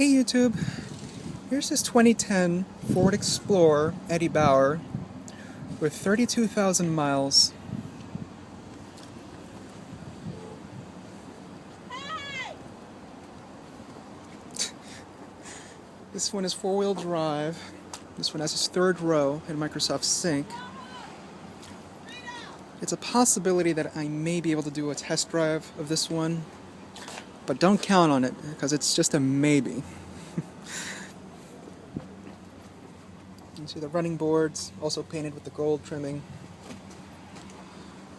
Hey YouTube, here's this 2010 Ford Explorer Eddie Bauer with 32,000 miles. This one is four-wheel drive. This one has its third row in Microsoft Sync. It's a possibility that I may be able to do a test drive of this one, but don't count on it because it's just a maybe. You see the running boards, also painted with the gold trimming.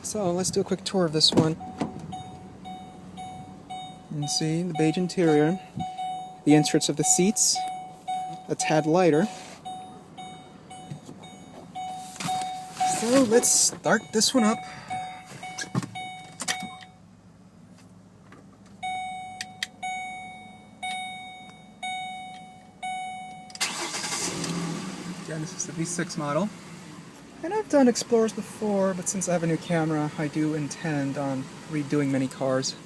So let's do a quick tour of this one. You can see the beige interior, the inserts of the seats, a tad lighter. So let's start this one up. Again, this is the V6 model. And I've done Explorers before, but since I have a new camera, I do intend on redoing many cars.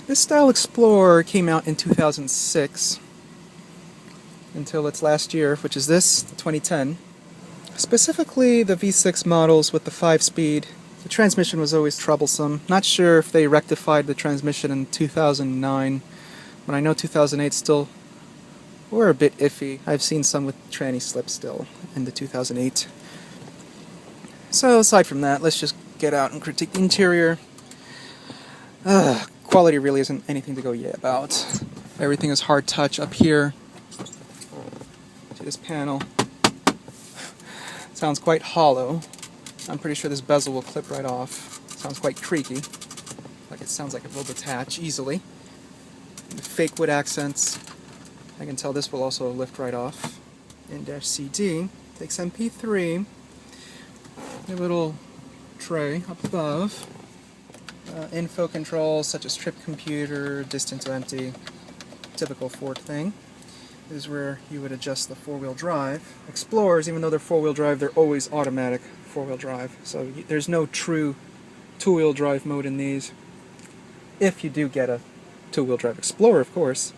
This style Explorer came out in 2006 until its last year, which is this, 2010. Specifically the V6 models with the 5-speed. The transmission was always troublesome. Not sure if they rectified the transmission in 2009, but I know 2008 still were a bit iffy. I've seen some with tranny slip still in the 2008. So aside from that, let's just get out and critique the interior. Quality really isn't anything to go yay about. Everything is hard touch up here. See this panel. Sounds quite hollow. I'm pretty sure this bezel will clip right off. Sounds quite creaky. Like it sounds like it will detach easily. The fake wood accents. I can tell this will also lift right off. In-CD takes MP3. A little tray up above. Info controls such as trip computer, distance to empty, typical Ford thing. This is where you would adjust the four-wheel drive. Explorers, even though they're four-wheel drive, they're always automatic four-wheel drive. So there's no true two-wheel drive mode in these. If you do get a two-wheel drive Explorer, of course.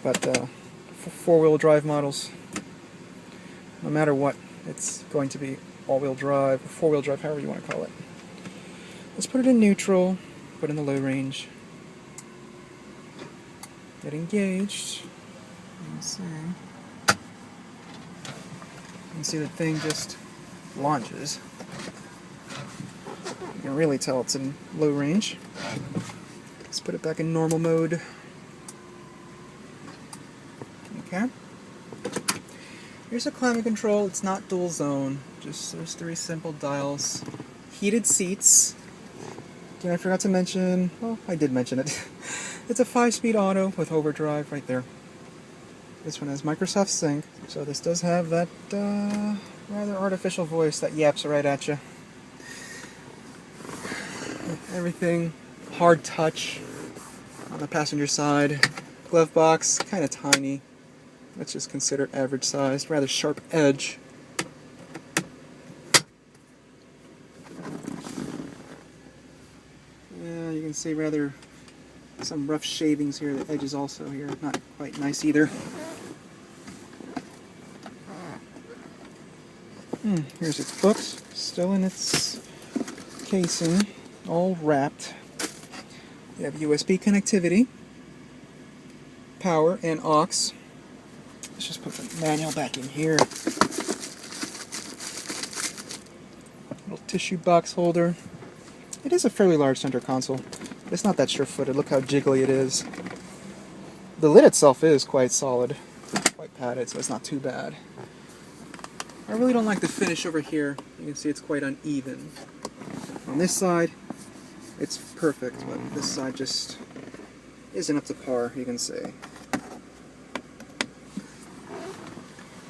But for four-wheel drive models, no matter what, it's going to be all-wheel drive, or four-wheel drive, however you want to call it. Let's put it in neutral, put it in the low range. Get engaged. Let's see. You can see the thing just launches. You can really tell it's in low range. Let's put it back in normal mode. Okay. Here's a climate control. It's not dual zone. Just there's 3 simple dials. Heated seats. Again, I forgot to mention. Well, I did mention it. It's a 5-speed auto with overdrive right there. This one has Microsoft Sync, so this does have that rather artificial voice that yaps right at you. Everything hard touch on the passenger side. Glove box, kind of tiny. Let's just consider it average sized, rather sharp edge. Yeah, you can see rather some rough shavings here. The edge is also here, not quite nice either. Here's its books, still in its casing, all wrapped. You have USB connectivity, power, and aux. Let's just put the manual back in here. Little tissue box holder. It is a fairly large center console. It's not that sure-footed. Look how jiggly it is. The lid itself is quite solid, quite padded, so it's not too bad. I really don't like the finish over here. You can see it's quite uneven. On this side, it's perfect, but this side just isn't up to par, you can see.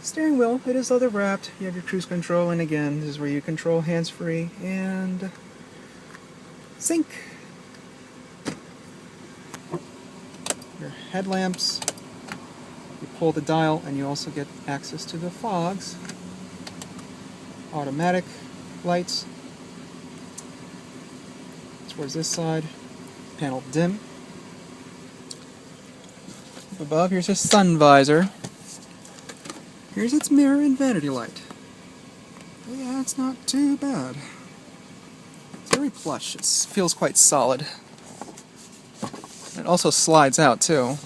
Steering wheel, it is leather wrapped. You have your cruise control, and again, this is where you control hands-free and sync. Your headlamps, you pull the dial, and you also get access to the fogs. Automatic lights. Towards this side, panel dim. above, here's your sun visor. Here's its mirror and vanity light. Oh yeah, it's not too bad. It's very plush. It feels quite solid. It also slides out too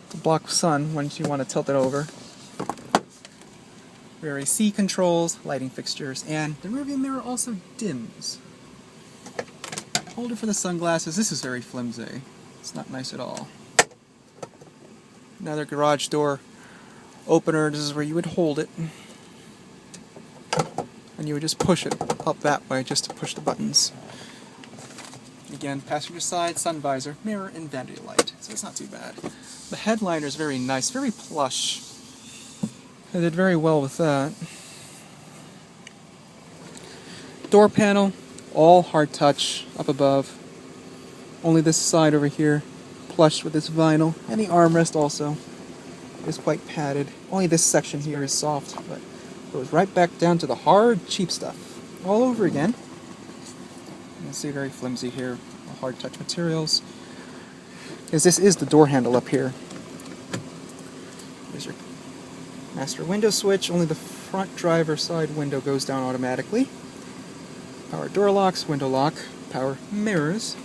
to block sun once you want to tilt it over. Rear AC controls, lighting fixtures, and the rearview mirror also dims. Holder for the sunglasses. This is very flimsy. It's not nice at all. Another garage door opener. This is where you would hold it. And you would just push it up that way just to push the buttons. Again, passenger side, sun visor, mirror, and vanity light. So it's not too bad. The headliner is very nice, very plush. I did very well with that. Door panel, all hard touch up above. Only this side over here, plush with this vinyl. And the armrest also is quite padded. Only this section here is soft, but it goes right back down to the hard, cheap stuff. All over again. You can see very flimsy here, hard touch materials. Because this is the door handle up here. There's your master window switch. Only the front driver side window goes down automatically. Power door locks, window lock, power mirrors.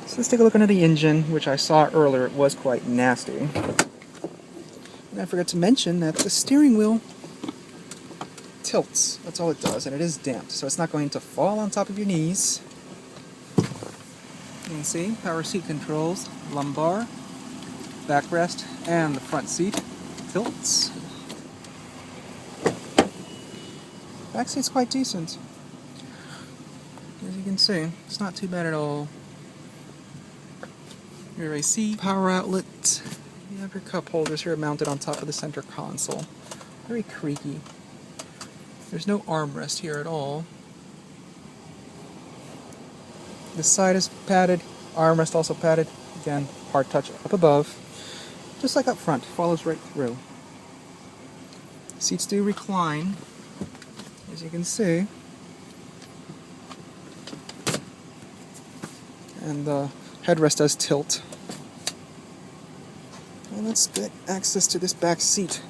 So let's take a look under the engine, which I saw earlier. It was quite nasty. And I forgot to mention that the steering wheel tilts. That's all it does, and it is damped, so it's not going to fall on top of your knees. You can see power seat controls, lumbar, backrest, and the front seat tilts. Back seat's quite decent. As you can see, it's not too bad at all. Rear AC, power outlet. You have your cup holders here mounted on top of the center console. Very creaky. There's no armrest here at all. This side is padded, armrest also padded. Again, hard touch up above. Just like up front, follows right through. Seats do recline, as you can see. And the headrest does tilt. And let's get access to this back seat.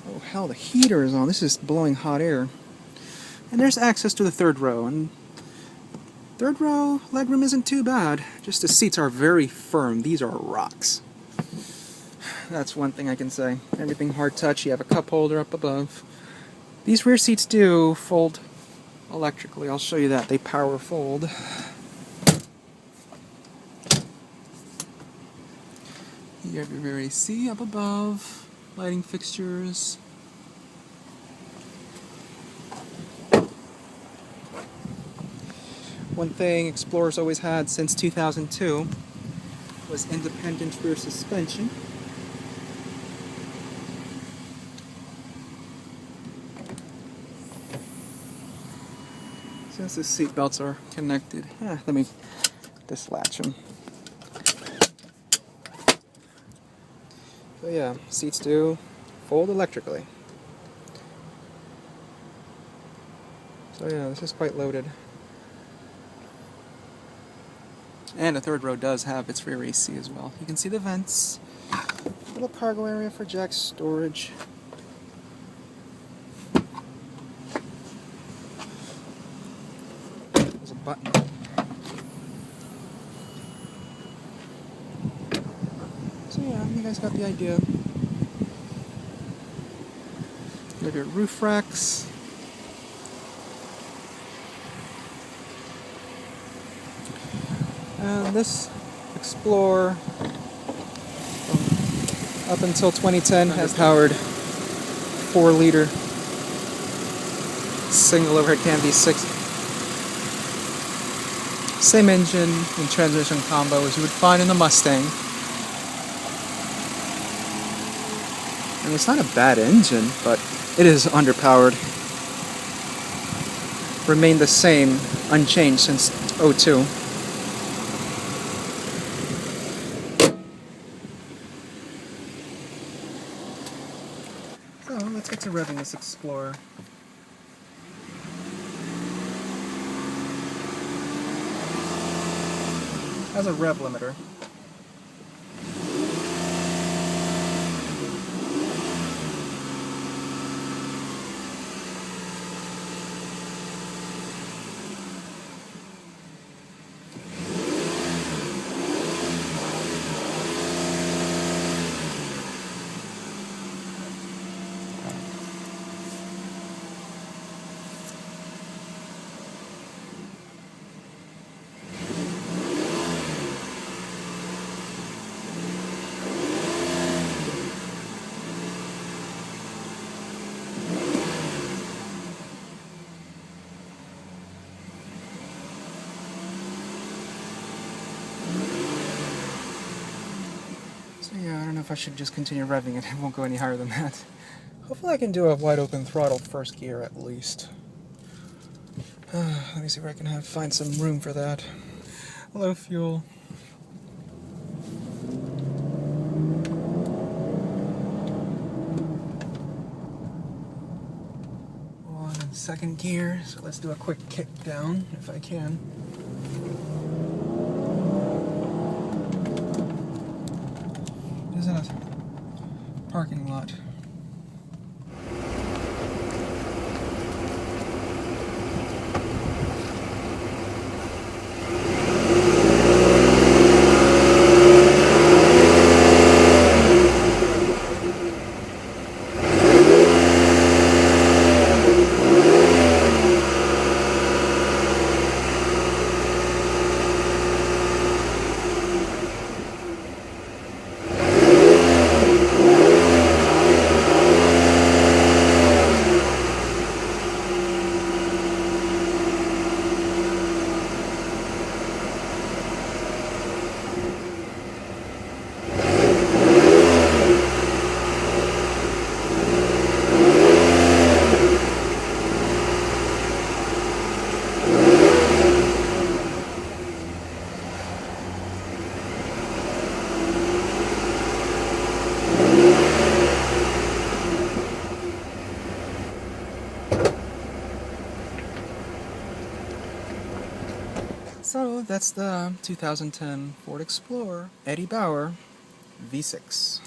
Oh hell, the heater is on. This is blowing hot air. And there's access to the third row. And third row legroom isn't too bad. Just the seats are very firm. These are rocks. That's one thing I can say. Everything hard touch. You have a cup holder up above. These rear seats do fold electrically. I'll show you that. They power fold. You have your rear AC up above. Lighting fixtures. One thing Explorer's always had since 2002 was independent rear suspension. Since the seat belts are connected, let me dislatch them. So yeah, seats do fold electrically. So yeah, this is quite loaded. And the third row does have its rear AC as well. You can see the vents, little cargo area for jack storage. There's a button. So yeah, you guys got the idea. You have your roof racks. And this Explorer, up until 2010, has powered 4-liter single overhead cam V6. Same engine and transmission combo as you would find in the Mustang. And it's not a bad engine, but it is underpowered. Remained the same, unchanged since '02. So let's get to revving this Explorer. Has a rev limiter. Yeah, I don't know if I should just continue revving it. It won't go any higher than that. Hopefully I can do a wide open throttle first gear at least. Let me see where I can find some room for that. Low fuel. On second gear, so let's do a quick kick down if I can. It is in a parking lot. So that's the 2010 Ford Explorer Eddie Bauer V6.